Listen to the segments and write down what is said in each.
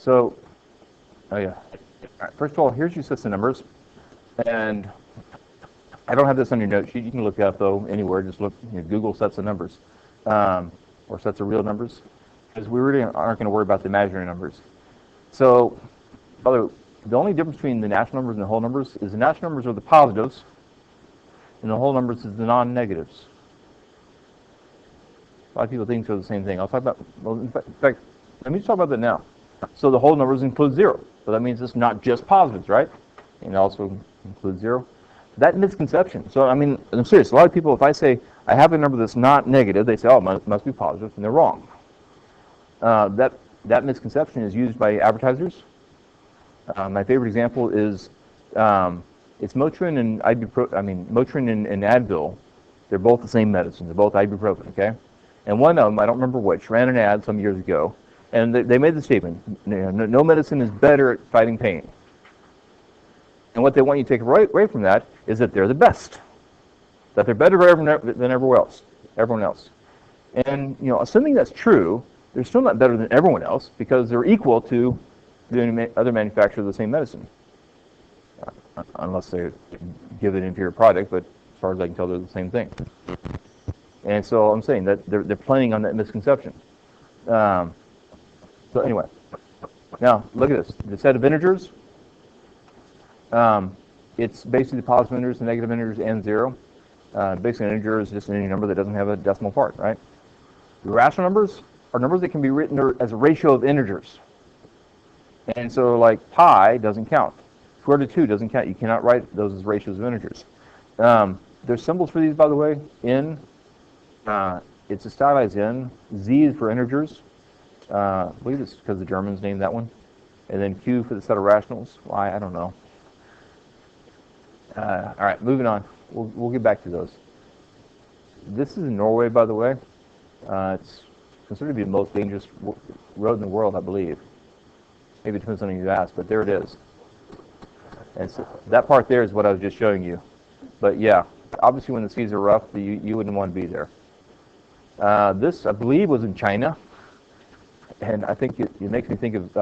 So, oh yeah. All right, first of all, here's your system numbers. And I don't have this on your note sheet. You can look it up, though, anywhere. Just look, Google sets of numbers, or sets of real numbers, because we really aren't going to worry about the imaginary numbers. So, by the way, the only difference between the natural numbers and the whole numbers is the natural numbers are the positives, and the whole numbers is the non-negatives. A lot of people think they're the same thing. I'll talk about, well, in fact, let me just talk about that now. So the whole numbers include 0. So that means it's not just positives, right? And it also includes 0. That misconception. So, I mean, I'm serious. A lot of people, if I say I have a number that's not negative, they say, oh, it must be positive, and they're wrong. That misconception is used by advertisers. My favorite example is it's Motrin and Motrin and Advil. They're both the same medicine. They're both ibuprofen, okay? And one of them, I don't remember which, ran an ad some years ago, and they made the statement, no medicine is better at fighting pain. And what they want you to take away from that is that they're the best, that they're better than everyone else. And assuming that's true, they're still not better than everyone else because they're equal to the other manufacturer of the same medicine, unless they give an inferior product. But as far as I can tell, they're the same thing. And so I'm saying that they're playing on that misconception. So anyway, now look at this. The set of integers. It's basically the positive integers, the negative integers, and 0. Basically, an integer is just any number that doesn't have a decimal part, right? The rational numbers are numbers that can be written as a ratio of integers. And so, like pi doesn't count. Square root of 2 doesn't count. You cannot write those as ratios of integers. There's symbols for these, by the way. N, it's a stylized N. Z is for integers. I believe it's because the Germans named that one. And then Q for the set of rationals. Why? I don't know. All right, moving on. We'll get back to those. This is in Norway, by the way. It's considered to be the most dangerous road in the world, I believe. Maybe it depends on who you ask, but there it is. And so that part there is what I was just showing you. But yeah, obviously when the seas are rough, you wouldn't want to be there. This, I believe, was in China. And I think it makes me think of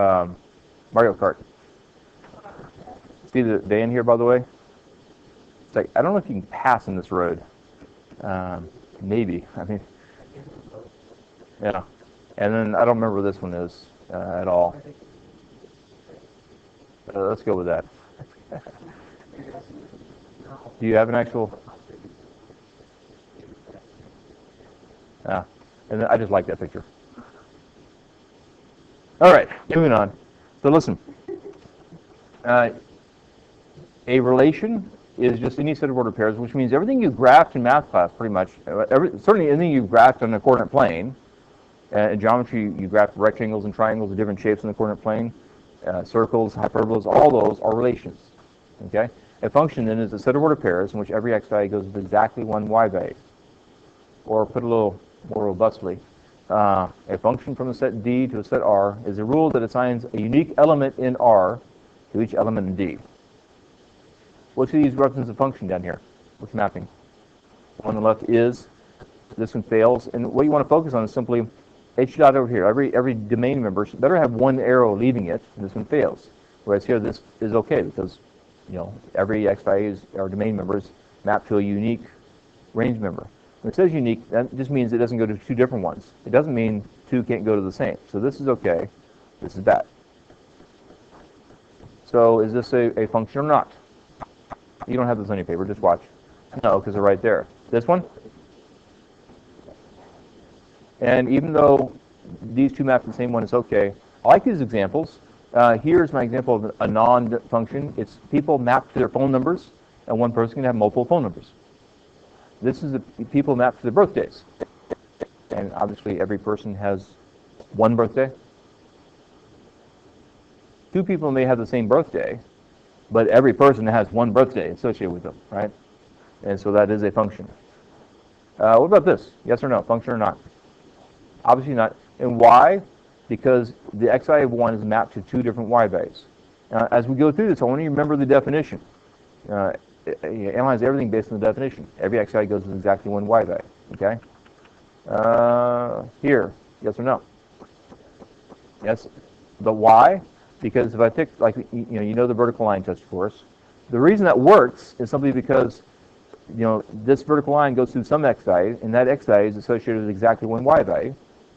Mario Kart. See the van here, by the way? It's like, I don't know if you can pass in this road. Maybe. I mean, yeah. And then I don't remember where this one is at all. Let's go with that. Do you have an actual? And then I just like that picture. All right, moving on. So listen, a relation is just any set of ordered pairs, which means everything you graphed in math class, pretty much. Certainly anything you graphed on a coordinate plane. In geometry, you graph rectangles and triangles of different shapes on the coordinate plane. Circles, hyperbolas, all those are relations. Okay. A function then is a set of ordered pairs in which every x value goes with exactly one y value. Or put a little more robustly, a function from a set D to a set R is a rule that assigns a unique element in R to each element in D. Which of these represents a function down here? Which mapping? One on the left is, this one fails, and what you want to focus on is simply H dot over here. Every domain member better have one arrow leaving it, and this one fails. Whereas here, this is okay because every x values or domain members map to a unique range member. When it says unique, that just means it doesn't go to two different ones. It doesn't mean two can't go to the same. So this is okay. This is bad. So is this a function or not? You don't have this on your paper. Just watch. No, because they're right there. This one? And even though these two map to the same one, it's okay. I like these examples. Here's my example of a non-function. It's people map to their phone numbers, and one person can have multiple phone numbers. This is the people map to their birthdays. And obviously every person has one birthday. Two people may have the same birthday, but every person has one birthday associated with them, right? And so that is a function. What about this? Yes or no? Function or not? Obviously not. And why? Because the x value of 1 is mapped to two different y values. As we go through this, I want you to remember the definition. You analyze everything based on the definition. Every x value goes with exactly one y value. Okay? Here, yes or no? Yes. But why? Because if I pick, like, you know the vertical line test, of course. The reason that works is simply because, this vertical line goes through some x value, and that x value is associated with exactly one y value,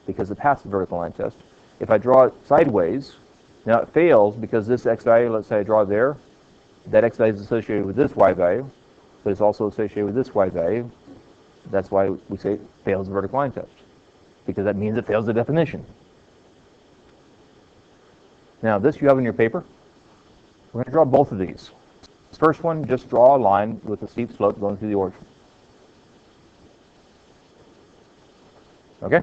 because it passed the vertical line test. If I draw it sideways, now it fails because this x value, let's say I draw it there, that x value is associated with this y value, but it's also associated with this y value. That's why we say it fails the vertical line test, because that means it fails the definition. Now, this you have in your paper. We're going to draw both of these. This first one, just draw a line with a steep slope going through the origin. Okay?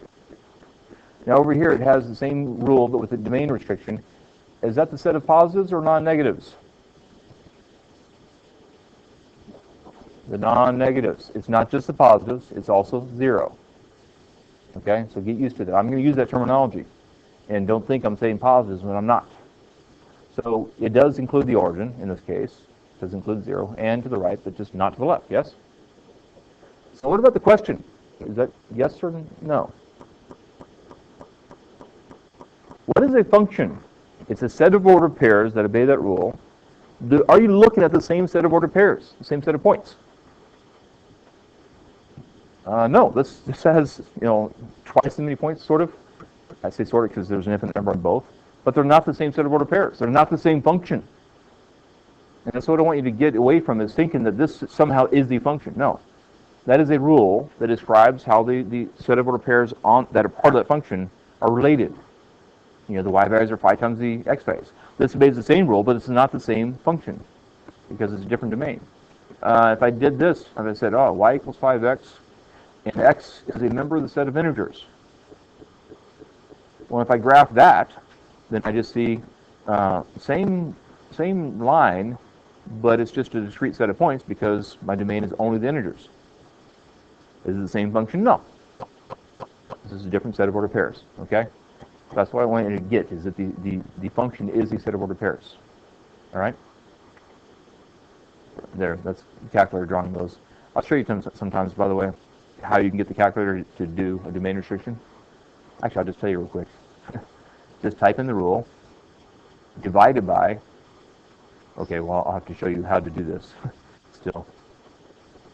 Now, over here, it has the same rule, but with a domain restriction. Is that the set of positives or non-negatives? The non-negatives. It's not just the positives, it's also 0. Okay? So get used to that. I'm going to use that terminology. And don't think I'm saying positives when I'm not. So it does include the origin in this case. It does include 0 and to the right, but just not to the left. Yes? So what about the question? Is that yes or no? What is a function? It's a set of ordered pairs that obey that rule. Are you looking at the same set of ordered pairs, the same set of points? No. This has twice as many points, sort of. I say sort of because there's an infinite number on both, but they're not the same set of ordered pairs. They're not the same function. And that's what I want you to get away from, is thinking that this somehow is the function. No. That is a rule that describes how the set of ordered pairs that are part of that function are related. The y values are 5 times the x values. This obeys the same rule, but it's not the same function because it's a different domain. If I did this, and I said, y equals 5x, and x is a member of the set of integers. Well, if I graph that, then I just see same line, but it's just a discrete set of points because my domain is only the integers. Is it the same function? No. This is a different set of ordered pairs. Okay? That's what I want you to get, is that the function is the set of ordered pairs. All right? There, that's the calculator drawing those. I'll show you sometimes, by the way, how you can get the calculator to do a domain restriction. Actually, I'll just tell you real quick. Just type in the rule, divided by, okay, well, I'll have to show you how to do this still.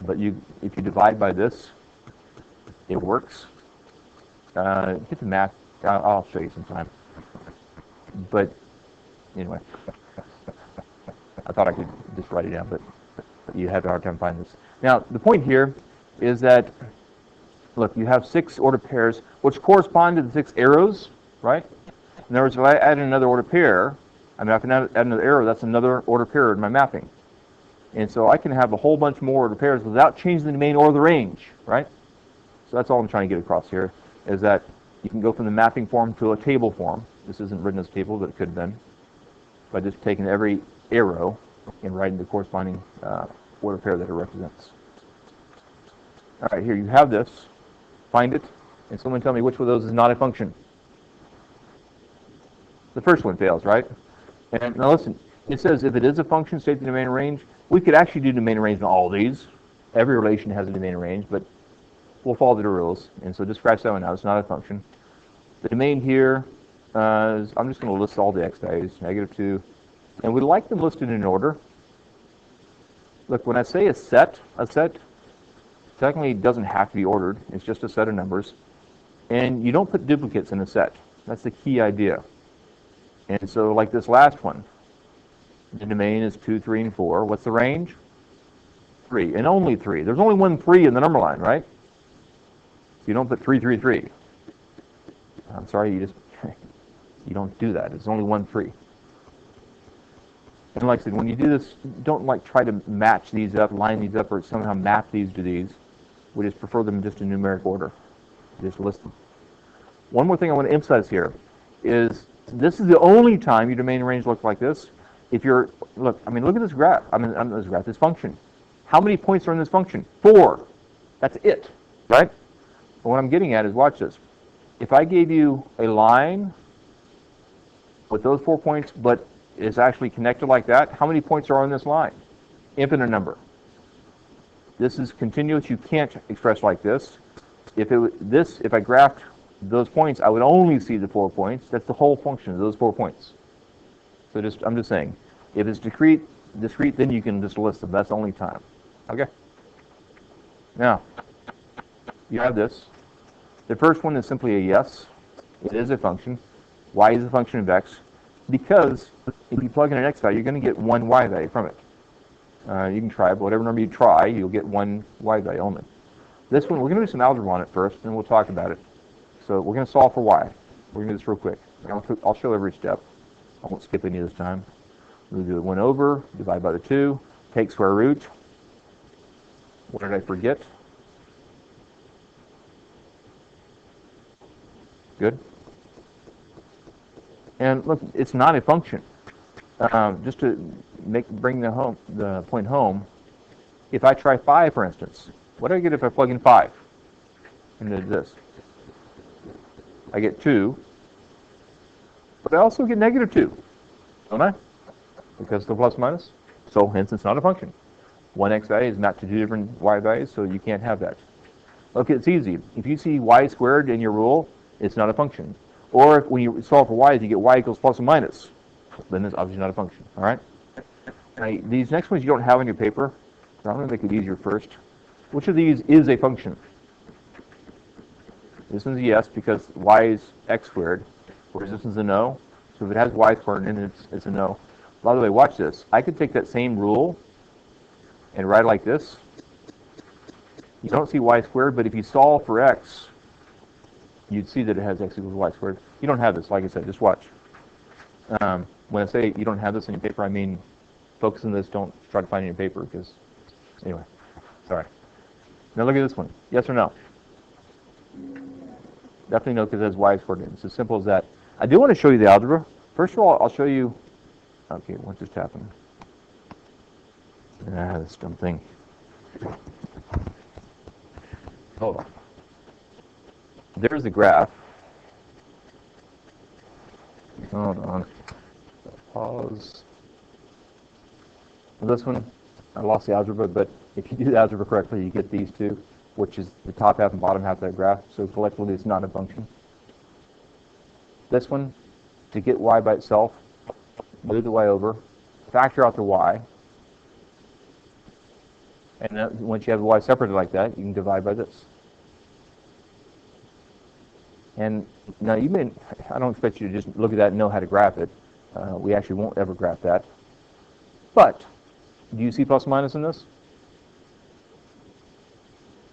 But if you divide by this, it works. Get the math. I'll show you sometime. But anyway, I thought I could just write it down, but you have a hard time finding this. Now, the point here is that, look, you have 6 ordered pairs, which correspond to the 6 arrows, right? In other words, if I add another ordered pair, I can add another arrow, that's another ordered pair in my mapping. And so I can have a whole bunch more ordered pairs without changing the domain or the range, right? So that's all I'm trying to get across here, is that you can go from the mapping form to a table form. This isn't written as a table, but it could have been, by just taking every arrow and writing the corresponding ordered pair that it represents. All right, here you have this. Find it, and someone tell me which one of those is not a function. The first one fails, right? And now listen, it says if it is a function, state the domain and range. We could actually do domain and range on all these. Every relation has a domain and range, but we'll follow the rules. And so just scratch that one out. It's not a function. The domain here is, I'm just going to list all the x values, -2. And we like them listed in order. Look, when I say a set technically doesn't have to be ordered. It's just a set of numbers. And you don't put duplicates in a set. That's the key idea. And so like this last one, the domain is 2, 3, and 4. What's the range? 3, and only 3. There's only one 3 in the number line, right? So you don't put 3, 3, 3. I'm sorry, you don't do that. It's only one 3. And like I said, when you do this, don't try to match these up, line these up, or somehow map these to these. We just prefer them just in numeric order. Just list them. One more thing I want to emphasize here is this is the only time your domain range looks like this. If you're, look at this graph. This function. How many points are in this function? 4. That's it, right? But what I'm getting at is, watch this. If I gave you a line with those 4 points, but it's actually connected like that, how many points are on this line? Infinite number. This is continuous. You can't express like this. If I graphed those points, I would only see the 4 points. That's the whole function of those 4 points. So I'm just saying, if it's discrete, then you can just list them. That's the only time. Okay? Now, you have this. The first one is simply a yes. It is a function. Y is a function of x, because if you plug in an x value, you're going to get one y value from it. You can try, but whatever number you try, you'll get one y value only. This one, we're going to do some algebra on it first, and we'll talk about it. So we're going to solve for y. We're going to do this real quick. I'll show every step. I won't skip any this time. We'll do it 1 over, divide by the 2, take square root. What did I forget? Good. And look, it's not a function. Just to bring the point home, if I try 5, for instance, what do I get if I plug in 5 into this? I get 2, but I also get -2, don't I? Because of the plus minus. So hence it's not a function. One x value is mapped to 2 different y values, so you can't have that. Look, it's easy. If you see y squared in your rule, it's not a function. Or if, when you solve for y, you get y equals plus or minus, then it's obviously not a function. All right? Now, these next ones you don't have on your paper. So I'm going to make it easier first. Which of these is a function? This one's a yes because y is x squared, whereas this one's a no. So if it has y squared in it, it's a no. By the way, watch this. I could take that same rule and write it like this. You don't see y squared, but if you solve for x, you'd see that it has x equals y squared. You don't have this, like I said, just watch. When I say you don't have this in your paper, I mean focus on this, don't try to find it in your paper, because, anyway, sorry. Now look at this one, yes or no? Definitely no, because it has y squared in it. It's as simple as that. I do want to show you the algebra. First of all, I'll show you, okay, what just happened? This dumb thing. Hold on. There's the graph. Hold on. Pause. This one, I lost the algebra, but if you do the algebra correctly, you get these two, which is the top half and bottom half of that graph. So collectively, it's not a function. This one, to get y by itself, move the y over, factor out the y, and then once you have the y separated like that, you can divide by this. And now I don't expect you to just look at that and know how to graph it. We actually won't ever graph that. But, do you see plus minus in this?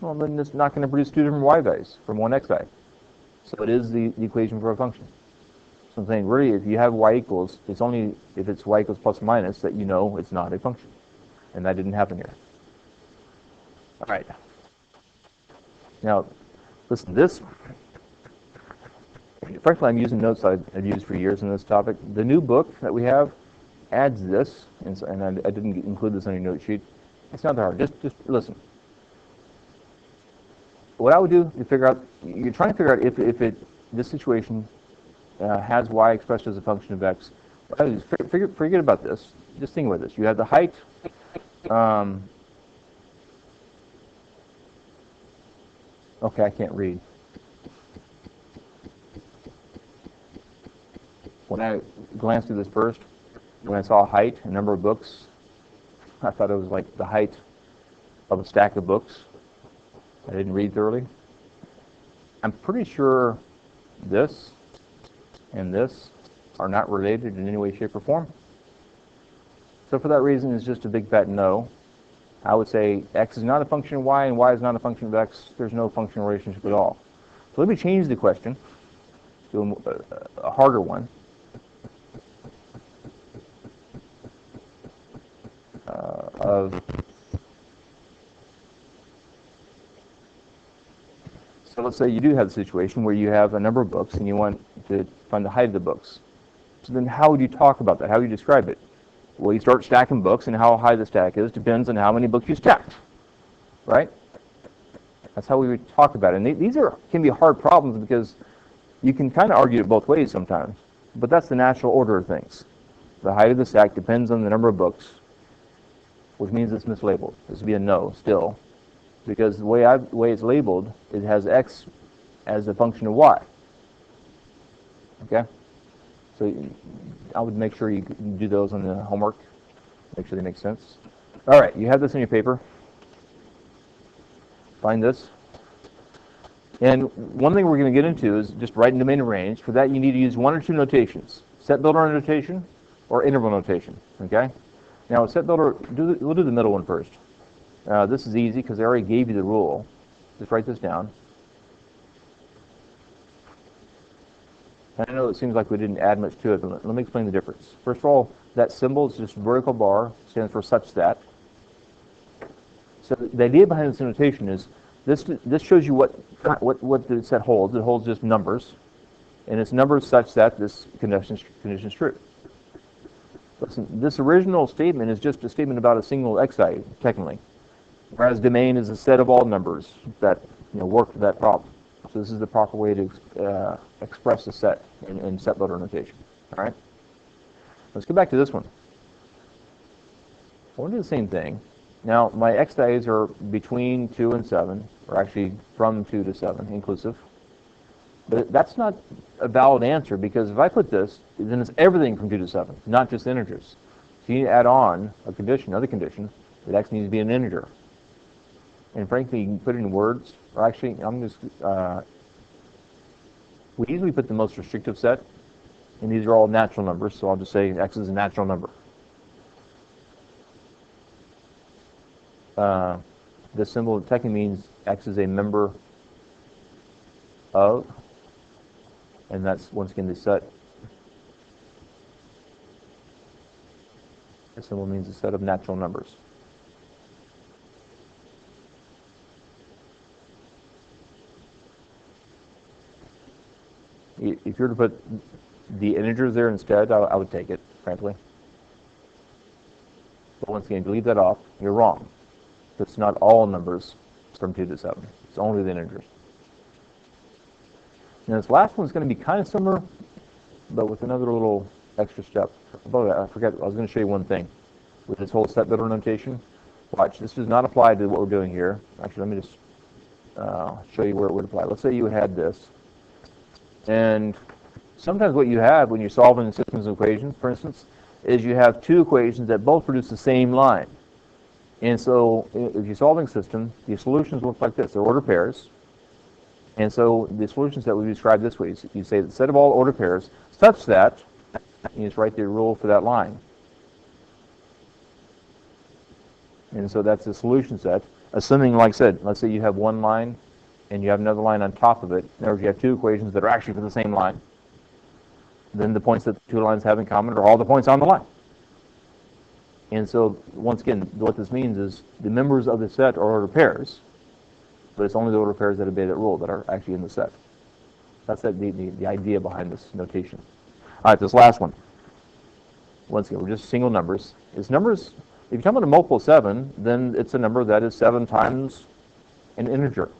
Well, then it's not going to produce 2 different y values from one x value. So it is the equation for a function. So I'm saying, really, if you have y equals, it's only if it's y equals plus or minus that you know it's not a function. And that didn't happen here. All right. Now, listen, this, frankly, I'm using notes I've used for years on this topic. The new book that we have adds this, and I didn't include this on your note sheet. It's not that hard. Just listen. What I would do is you're trying to figure out if this situation has y expressed as a function of x. Forget about this. Just think about this. You have the height. Okay, I can't read. When I glanced through this first, when I saw height, a number of books, I thought it was like the height of a stack of books. I didn't read thoroughly. I'm pretty sure this and this are not related in any way, shape, or form. So for that reason, it's just a big fat no. I would say x is not a function of y and y is not a function of x. There's no functional relationship at all. So let me change the question to a harder one. So let's say you do have a situation where you have a number of books and you want to find the height of the books. So then how would you talk about that? How would you describe it? Well, you start stacking books, and how high the stack is depends on how many books you stacked, right? That's how we would talk about it. And these can be hard problems because you can kind of argue it both ways sometimes, but that's the natural order of things. The height of the stack depends on the number of books, which means it's mislabeled. This would be a no still, because the way it's labeled, it has x as a function of y. Okay? So I would make sure you do those on the homework. Make sure they make sense. All right, you have this in your paper. Find this. And one thing we're going to get into is just writing domain and range. For that, you need to use one or two notations: set builder notation or interval notation. Okay. Now, with set builder, we'll do the middle one first. This is easy because I already gave you the rule. Just write this down. I know it seems like we didn't add much to it, but let me explain the difference. First of all, that symbol is just vertical bar, stands for such that. So the idea behind this notation is this shows you what the set holds. It holds just numbers, and it's numbers such that this condition is true. Listen, this original statement is just a statement about a single xi, technically, whereas domain is a set of all numbers that work for that problem. So this is the proper way to express a set in set builder notation. All right. Let's get back to this one. I want to do the same thing. Now, my x's are between 2 and 7, or actually from 2 to 7, inclusive. But that's not a valid answer, because if I put this, then it's everything from 2 to 7, not just integers. So you need to add on a condition, another condition, that x needs to be an integer. And frankly, you can put it in words, or actually, we usually put the most restrictive set, and these are all natural numbers, so I'll just say x is a natural number. This symbol technically means x is a member of, and that's once again the set. This symbol means a set of natural numbers. If you were to put the integers there instead, I would take it, frankly. But once again, if you leave that off, you're wrong. It's not all numbers from 2 to 7. It's only the integers. Now this last one's going to be kind of similar, but with another little extra step. Oh, I forgot, I was going to show you one thing. With this whole set builder notation, watch, this does not apply to what we're doing here. Actually, let me just show you where it would apply. Let's say you had this. And sometimes what you have when you're solving systems of equations, for instance, is you have two equations that both produce the same line. And so if you're solving a system, the solutions look like this. They're order pairs. And so the solutions that we describe this way, you say the set of all order pairs such that, you just write the rule for that line. And so that's the solution set. Assuming, like I said, let's say you have one line and you have another line on top of it. In other words, you have two equations that are actually for the same line. Then the points that the two lines have in common are all the points on the line. And so, once again, what this means is the members of the set are order pairs, but it's only the order pairs that obey that rule that are actually in the set. That's the idea behind this notation. All right, this last one. Once again, we're just single numbers. It's numbers, if you're talking about a multiple of 7, then it's a number that is 7 times an integer.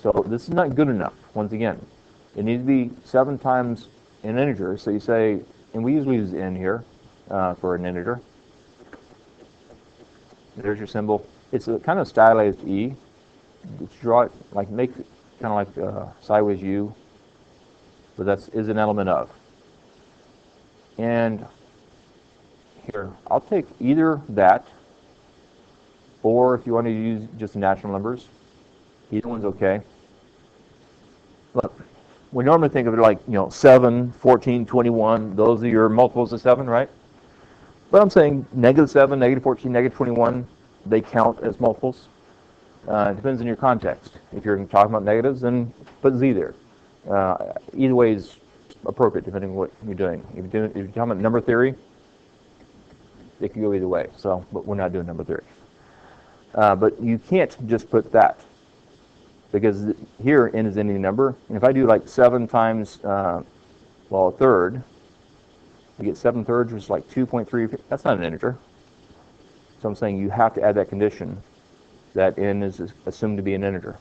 So this is not good enough, once again. It needs to be 7 times an integer. So you say, and we usually use n here, for an integer. There's your symbol. It's a kind of stylized E. Just draw it, like make it kind of like a sideways U, but that's is an element of. And here, I'll take either that, or if you want to use just natural numbers, either one's okay. Look, we normally think of it like, 7, 14, 21, those are your multiples of 7, right? But I'm saying -7, -14, -21, they count as multiples. It depends on your context. If you're talking about negatives, then put z there. Either way is appropriate depending on what you're doing. If you're talking about number theory, it can go either way. So, but we're not doing number theory. But you can't just put that, because here n is any number. And if I do like 7 times, a third, you get 7 thirds, which is like 2.3. That's not an integer. So I'm saying you have to add that condition that n is assumed to be an integer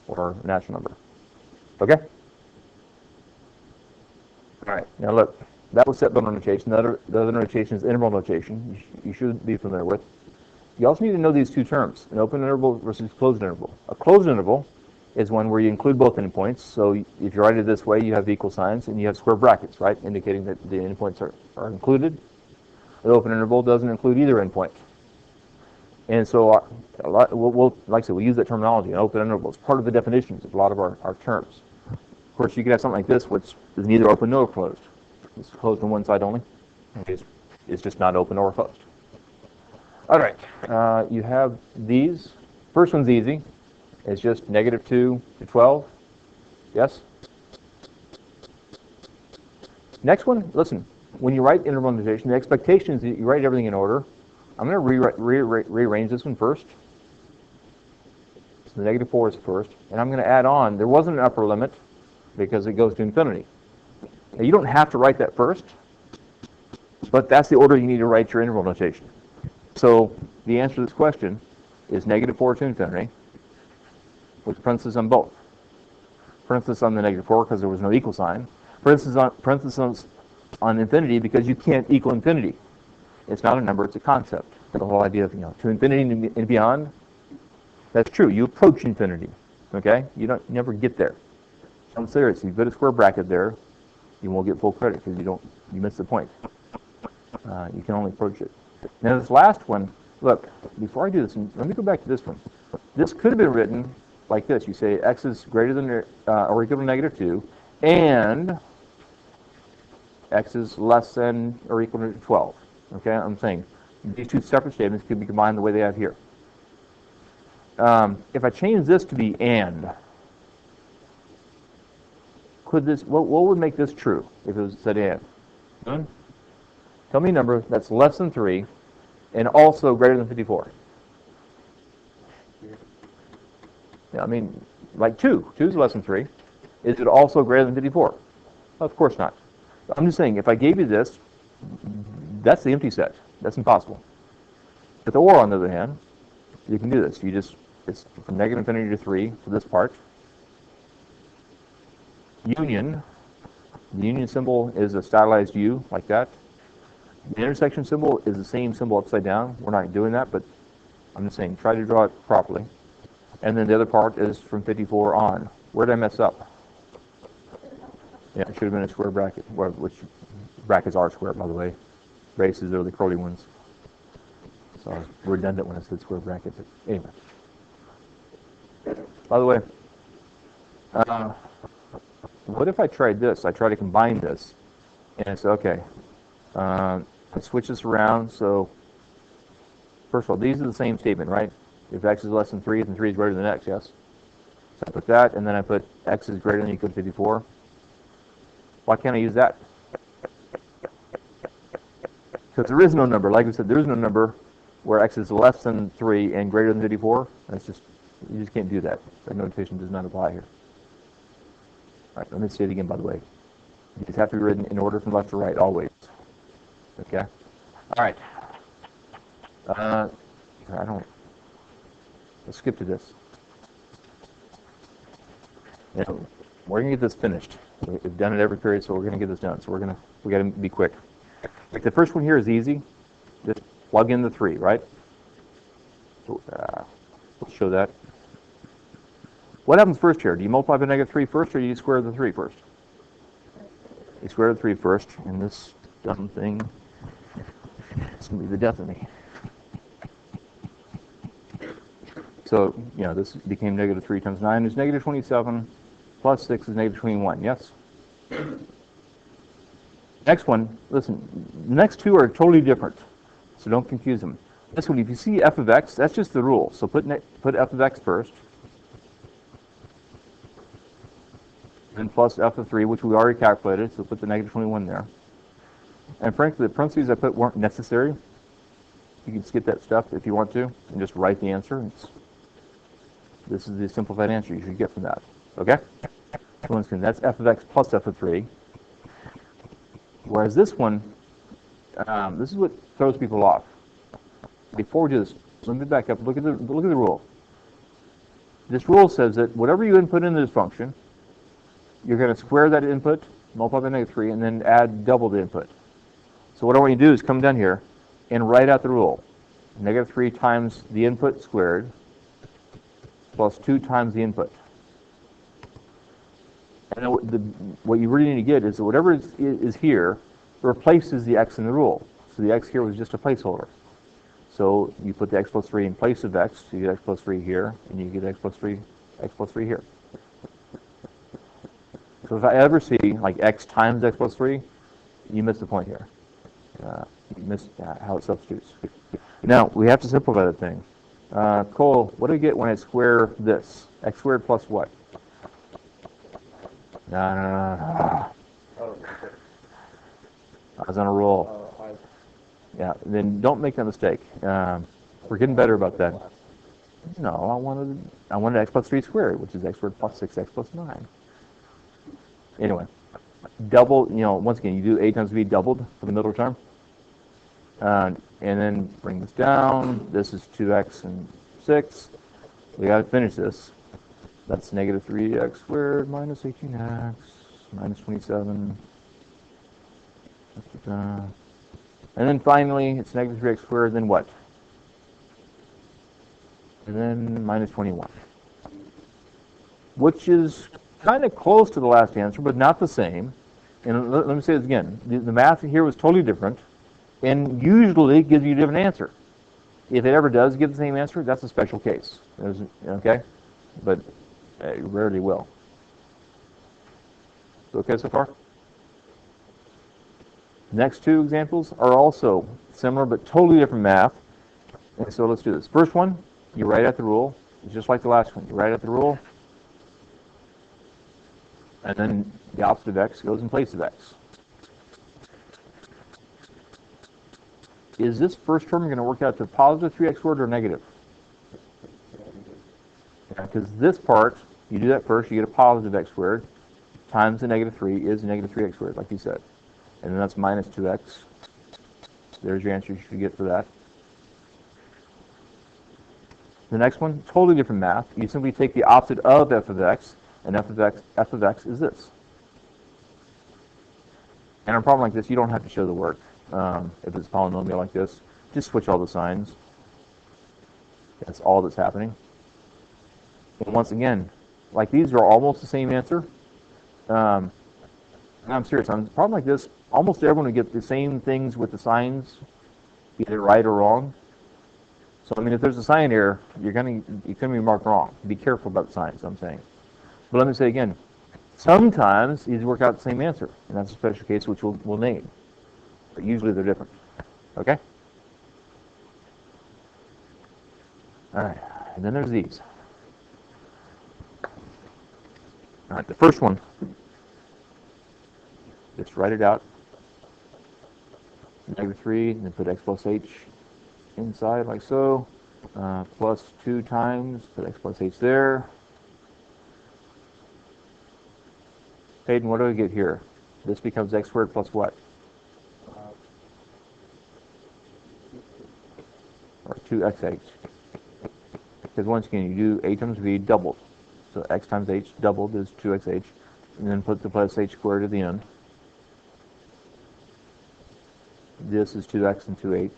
or a natural number. Okay? All right. Now look, that was set builder notation. The other notation is interval notation. You should be familiar with. You also need to know these two terms: an open interval versus closed interval. A closed interval is one where you include both endpoints. So if you write it this way, you have equal signs and you have square brackets, right, indicating that the endpoints are included. The open interval doesn't include either endpoint. And so like I said, we use that terminology, an open interval. It's part of the definitions of a lot of our terms. Of course, you could have something like this, which is neither open nor closed. It's closed on one side only. It's just not open or closed. All right, you have these. First one's easy. It's just -2 to 12. Yes? Next one, listen, when you write interval notation, the expectation is that you write everything in order. I'm going to rearrange this one first. So the -4 is first. And I'm going to add on, there wasn't an upper limit because it goes to infinity. Now, you don't have to write that first, but that's the order you need to write your interval notation. So the answer to this question is -4 to infinity, with parentheses on both. Parentheses on the -4 because there was no equal sign. Parentheses on infinity because you can't equal infinity. It's not a number, it's a concept. The whole idea of, to infinity and beyond, that's true. You approach infinity, okay? You never get there. I'm serious. If you put a square bracket there, you won't get full credit because you miss the point. You can only approach it. Now this last one, look, before I do this, let me go back to this one. This could have been written like this. You say x is greater than or equal to -2, and x is less than or equal to 12. Okay, I'm saying these two separate statements could be combined the way they have here. If I change this to be and, what would make this true if it was said and? Tell me a number that's less than 3 and also greater than 54. Yeah, I mean, like 2. 2 is less than 3. Is it also greater than 54? Of course not. I'm just saying, if I gave you this, that's the empty set. That's impossible. With the or, on the other hand, you can do this. It's from -infinity to 3 for this part. Union. The union symbol is a stylized U, like that. The intersection symbol is the same symbol upside down. We're not doing that, but I'm just saying, try to draw it properly. And then the other part is from 54 on. Where did I mess up? Yeah, it should have been a square bracket, which brackets are square, by the way. Braces are the curly ones. So I was redundant when I said square bracket, but anyway. By the way, what if I tried this? I try to combine this, and I say, okay, I switch this around. So first of all, these are the same statement, right? If x is less than 3, then 3 is greater than x, yes? So I put that, and then I put x is greater than or equal to 54. Why can't I use that? Because there is no number. Like we said, there is no number where x is less than 3 and greater than 54. You just can't do that. That notation does not apply here. All right, let me say it again, by the way. These have to be written in order from left to right, always. Okay? All right. Let's skip to this. We're going to get this finished. We've done it every period, so we're going to get this done. So we got to be quick. Like the first one here is easy. Just plug in the 3, right? So, let's show that. What happens first here? Do you multiply by -3 first, or do you square the 3 first? You square the 3 first, and this dumb thing is going to be the death of me. So, this became -3 times 9 is -27, plus 6 is -21, yes? Next one, listen, the next two are totally different, so don't confuse them. This one, if you see f of x, that's just the rule. So put f of x first, then plus f of 3, which we already calculated, so put the -21 there. And frankly, the parentheses I put weren't necessary. You can skip that stuff if you want to, and just write the answer. This is the simplified answer you should get from that. Okay? So that's f of x plus f of 3. Whereas this one, this is what throws people off. Before we do this, let me back up. Look at the rule. This rule says that whatever you input into this function, you're going to square that input, multiply by -3, and then add double the input. So what I want you to do is come down here and write out the rule. -3 times the input squared plus 2 times the input. And then what you really need to get is that whatever is here replaces the x in the rule. So the x here was just a placeholder. So you put the x plus 3 in place of x, so you get x plus 3 here, and you get x plus 3 here. So if I ever see like x times x plus 3, you miss the point here. You miss how it substitutes. Now, we have to simplify that thing. Cole, what do we get when I square this? X squared plus what? No. I was on a roll. Yeah, then don't make that mistake. We're getting better about that. No, I wanted x plus 3 squared, which is x squared plus 6x plus 9. Anyway, double, once again, you do a times b doubled for the middle term. And then bring this down. This is 2x and 6. We got to finish this. That's negative 3x squared minus 18x minus 27. And then finally, it's negative 3x squared, then what? And then minus 21. Which is kind of close to the last answer, but not the same. And let me say this again. The math here was totally different, and usually it gives you a different answer. If it ever does give the same answer, that's a special case. Okay? But it rarely will. Okay so far? Next two examples are also similar but totally different math. And so let's do this. First one, you write out the rule. It's just like the last one. You write out the rule, and then the opposite of x goes in place of x. Is this first term going to work out to positive 3x squared or negative? Yeah, because this part, you do that first, you get a positive x squared, times the negative 3 is negative 3x squared, like you said. And then that's minus 2x. There's your answer you should get for that. The next one, totally different math. You simply take the opposite of f of x, and f of x is this. And on a problem like this, you don't have to show the work. If it's a polynomial like this, just switch all the signs. That's all that's happening. And once again, like these are almost the same answer. And I'm serious, on a problem like this, almost everyone will get the same things with the signs, either right or wrong. So I mean, if there's a sign error, you're going to be marked wrong. Be careful about the signs, I'm saying. But let me say again, sometimes these work out the same answer, and that's a special case which we'll name. But usually they're different. Okay? All right, and then there's these. All right, the first one, just write it out. Negative 3, and then put x plus h inside like so. Plus 2 times, put x plus h there. Hayden, what do we get here? This becomes x squared plus what? Or 2xh. Because once again, you do a times b doubled. So x times h doubled is 2xh. And then put the plus h squared at the end. This is 2x and 2h.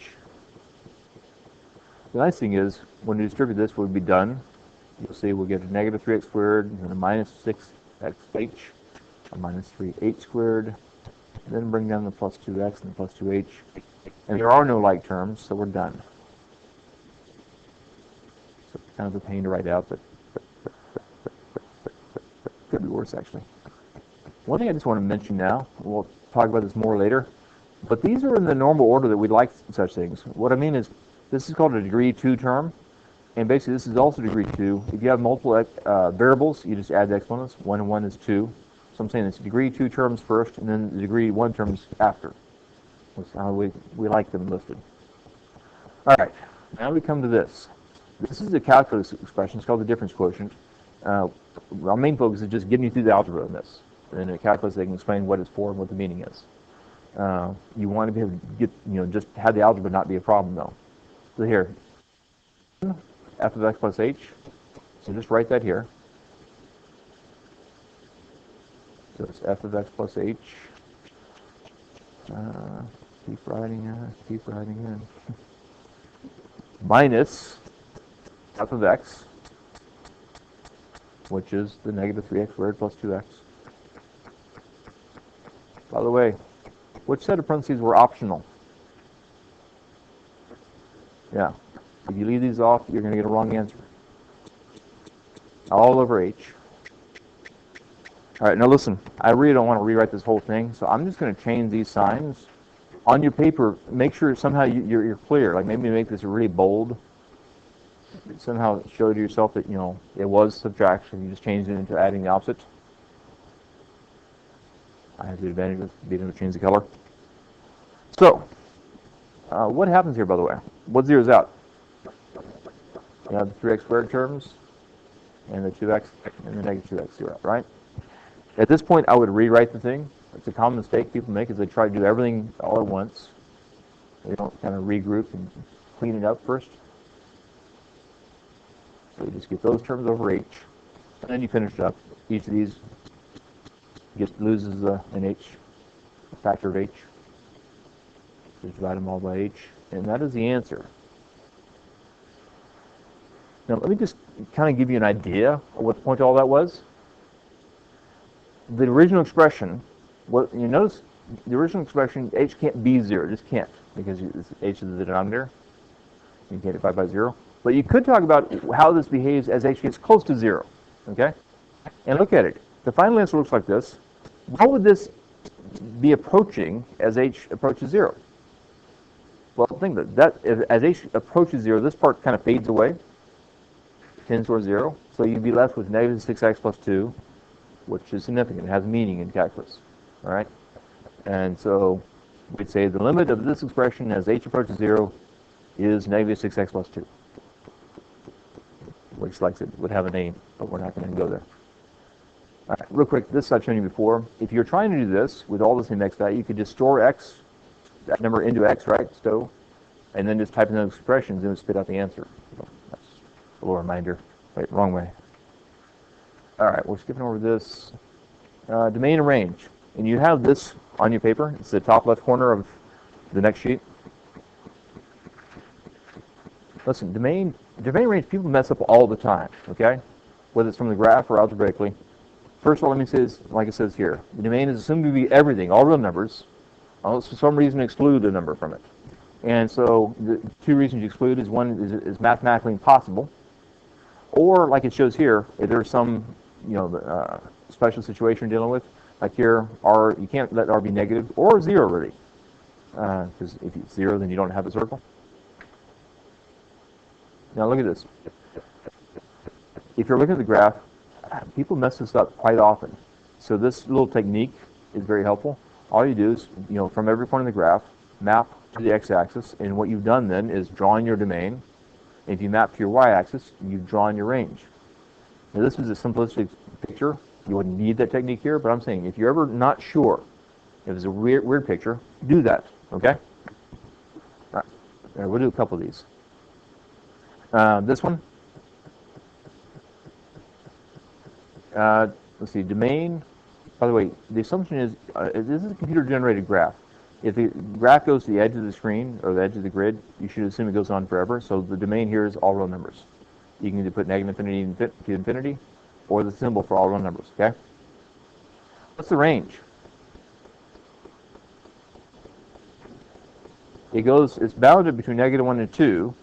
The nice thing is, when you distribute this, we'll be done. You'll see we'll get a negative 3x squared and a minus 6xh, a minus 3h squared, and then bring down the plus 2x and the plus 2h. And there are no like terms, so we're done. So it's kind of a pain to write out, but could be worse, actually. One thing I just want to mention now, we'll talk about this more later, but these are in the normal order that we'd like such things. What I mean is, this is called a degree 2 term, and basically this is also degree 2. If you have multiple variables, you just add the exponents. 1 and 1 is 2. So I'm saying it's degree 2 terms first, and then the degree 1 terms after. That's how we like them listed. All right, now we come to this. This is a calculus expression. It's called the difference quotient. Our main focus is just getting you through the algebra in this. And in a calculus, they can explain what it's for and what the meaning is. You want to be able to get, just have the algebra not be a problem, though. So here, f of x plus h. So just write that here. So it's f of x plus h. Keep writing in. Minus f of x, which is the negative 3x squared plus 2x. By the way, which set of parentheses were optional? Yeah. If you leave these off, you're going to get a wrong answer. All over H. All right, now listen, I really don't want to rewrite this whole thing, so I'm just going to change these signs. On your paper, make sure somehow you're clear. Like maybe make this really bold. Somehow show to yourself that, it was subtraction. You just changed it into adding the opposite. I have the advantage of being able to change the color. So, what happens here, by the way? What zeroes out? You have the 3x squared terms, and the 2x, and the negative 2x zero out, right? At this point, I would rewrite the thing. It's a common mistake people make is they try to do everything all at once. They don't kind of regroup and clean it up first. So you just get those terms over H, and then you finish it up. Each of these loses an H, a factor of H. Just divide them all by H, and that is the answer. Now let me just kind of give you an idea of what the point of all that was. The original expression, you notice the original expression, H can't be 0, it just can't, because H is the denominator. You can't divide by 0. But you could talk about how this behaves as H gets close to 0, okay? And look at it. The final answer looks like this. What would this be approaching as H approaches 0? Well, think that as H approaches 0, this part kind of fades away, tends towards 0. So you'd be left with negative 6x plus 2, which is significant. It has meaning in calculus, all right? And so we'd say the limit of this expression as H approaches 0 is negative 6x plus 2, which like it would have a name, but we're not going to go there. All right, real quick, this I've shown you before. If you're trying to do this with all the same x value, you could just store x, that number into x, right, stow, and then just type in those expressions and it would spit out the answer. So that's a little reminder. Wait, wrong way. All right, we're skipping over this. Domain and range. And you have this on your paper. It's the top left corner of the next sheet. Listen, domain range, people mess up all the time, okay? Whether it's from the graph or algebraically. First of all, let me say this, like it says here. The domain is assumed to be everything, all real numbers, unless for some reason exclude a number from it. And so the two reasons you exclude is one is mathematically impossible, or like it shows here, if there's some special situation you're dealing with, like here, R, you can't let R be negative or 0 really, because if it's 0, then you don't have a circle. Now look at this. If you're looking at the graph, people mess this up quite often. So this little technique is very helpful. All you do is, from every point in the graph, map to the x-axis, and what you've done then is draw in your domain. If you map to your y-axis, you've drawn your range. Now this is a simplistic picture. You wouldn't need that technique here, but I'm saying if you're ever not sure, if it's a weird picture, do that, okay? All right, we'll do a couple of these. This one. Let's see, domain. By the way, the assumption is this is a computer-generated graph. If the graph goes to the edge of the screen or the edge of the grid, you should assume it goes on forever. So the domain here is all real numbers. You can either put negative infinity to infinity, or the symbol for all real numbers. Okay. What's the range? It's bounded between -1 and 2,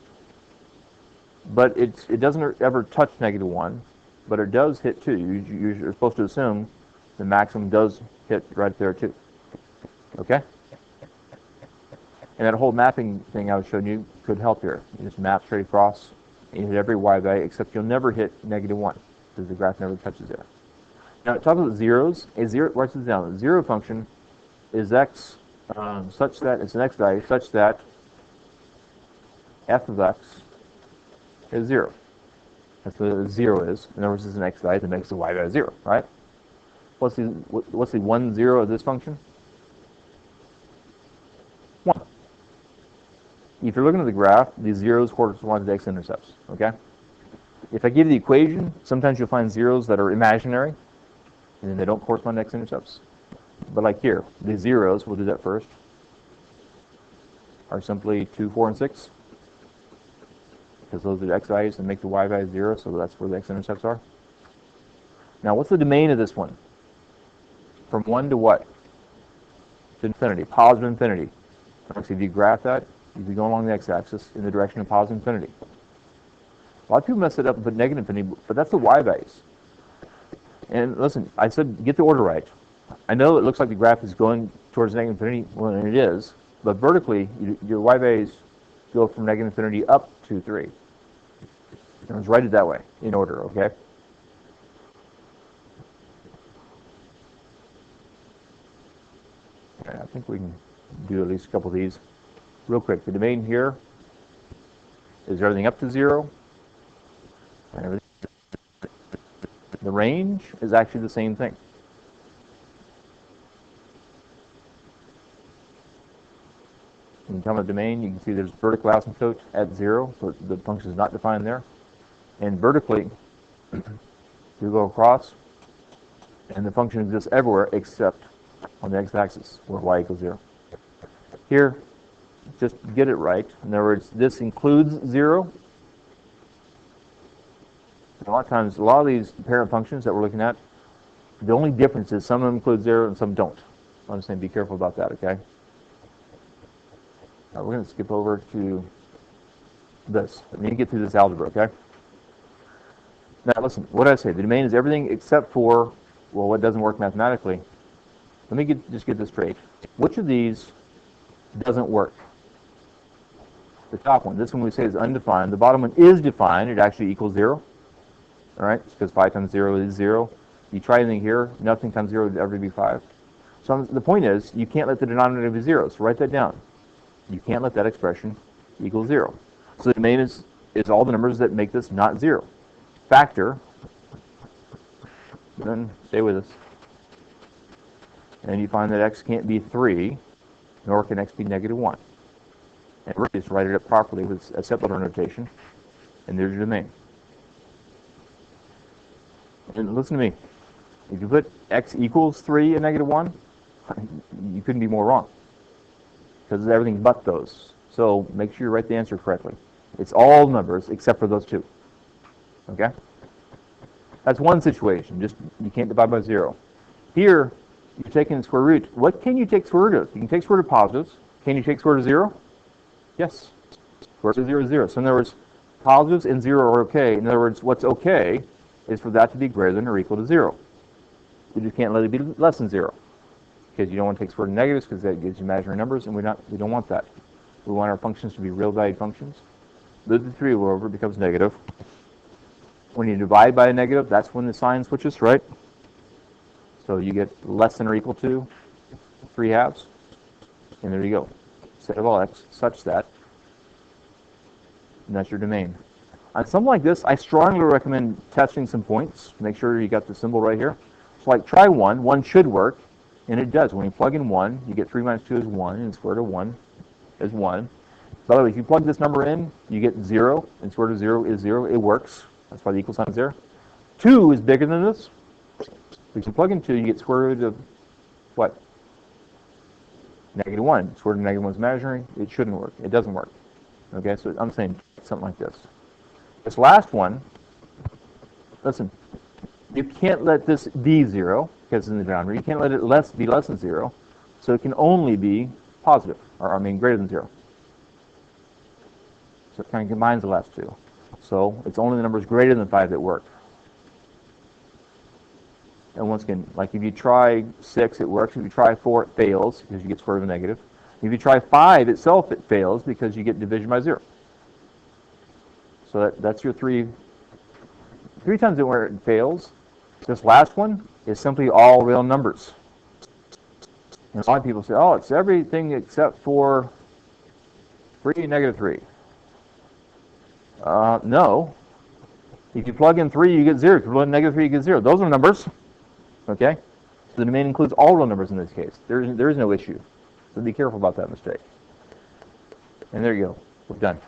but it doesn't ever touch -1, but it does hit 2. You're supposed to assume the maximum does hit right there too. Okay? And that whole mapping thing I was showing you could help here. You just map straight across, and you hit every y value, except you'll never hit -1, because the graph never touches there. Now, talking about zeros, write this down. The zero function is x such that, it's an x value, such that f of x is 0. That's what 0 is. In other words, it's an x value that makes the y value 0, right? What's the 1, 0 of this function? 1. If you're looking at the graph, these zeros correspond to the x-intercepts, okay? If I give you the equation, sometimes you'll find zeros that are imaginary, and then they don't correspond to x-intercepts. But like here, the zeros, we'll do that first, are simply 2, 4, and 6. Because those are the x values and make the y value 0, so that's where the x-intercepts are. Now, what's the domain of this one? From 1 to what? to infinity, positive infinity. So if you graph that, you'd be going along the x-axis in the direction of positive infinity. A lot of people mess it up and put negative infinity, but that's the y values. And listen, I said get the order right. I know it looks like the graph is going towards negative infinity, well, and it is, but vertically, your y values go from negative infinity up to 3. Let's write it that way, in order, okay? I think we can do at least a couple of these real quick. The domain here is everything up to 0. And everything. The range is actually the same thing. When you come to the domain, you can see there's vertical asymptote at 0, so the function is not defined there. And vertically, you go across, and the function exists everywhere except on the x-axis, where y equals 0. Here, just get it right. In other words, this includes 0. A lot of times, a lot of these parent functions that we're looking at, the only difference is some of them include 0 and some don't. I'm saying be careful about that, okay? We're going to skip over to this. I need to get through this algebra, okay? Now, listen, what did I say? The domain is everything except for, well, what doesn't work mathematically. Let me just get this straight. Which of these doesn't work? The top one. This one we say is undefined. The bottom one is defined. It actually equals 0. All right? Because 5 times 0 is 0. You try anything here, nothing times 0 would ever be 5. So the point is, you can't let the denominator be 0. So write that down. You can't let that expression equal 0. So the domain is all the numbers that make this not 0. Factor, then stay with us. And you find that x can't be 3, nor can x be negative 1. And we're just write it up properly with a separator notation, and there's your domain. And listen to me. If you put x equals 3 and negative 1, you couldn't be more wrong. Because it's everything but those. So make sure you write the answer correctly. It's all numbers except for those two. Okay? That's one situation. Just you can't divide by 0. Here, you're taking the square root. What can you take square root of? You can take square root of positives. Can you take square root of 0? Yes. Square root of 0 is 0. So in other words, positives and 0 are okay. In other words, what's okay is for that to be greater than or equal to 0. You just can't let it be less than 0. Because you don't want to take square root of negatives because that gives you imaginary numbers, and we don't want that. We want our functions to be real valued functions. Move the 3 over, it becomes negative. When you divide by a negative, that's when the sign switches, right? So you get less than or equal to 3 halves. And there you go. Set of all x such that. And that's your domain. On something like this, I strongly recommend testing some points. Make sure you got the symbol right here. So like try 1. 1 should work. And it does. When you plug in 1, you get 3 minus 2 is 1, and square root of 1 is 1. By the way, if you plug this number in, you get 0, and square root of 0 is 0. It works. That's why the equal sign is there. 2 is bigger than this. If you plug in 2, you get square root of what? Negative 1. Square root of negative 1 is imaginary. It shouldn't work. It doesn't work. Okay, so I'm saying something like this. This last one, listen, you can't let this be 0. Because it's in the boundary. You can't let it be less than 0. So it can only be positive, or greater than 0. So it kind of combines the last two. So it's only the numbers greater than 5 that work. And once again, like if you try 6, it works. If you try 4, it fails because you get square root of a negative. If you try 5 itself, it fails because you get division by 0. So that's your 3 times where it fails. This last one is simply all real numbers. And a lot of people say, oh, it's everything except for 3 and negative 3. No. If you plug in 3, you get 0. If you plug in negative 3, you get 0. Those are numbers. Okay? So the domain includes all real numbers in this case. There is no issue. So be careful about that mistake. And there you go. We're done.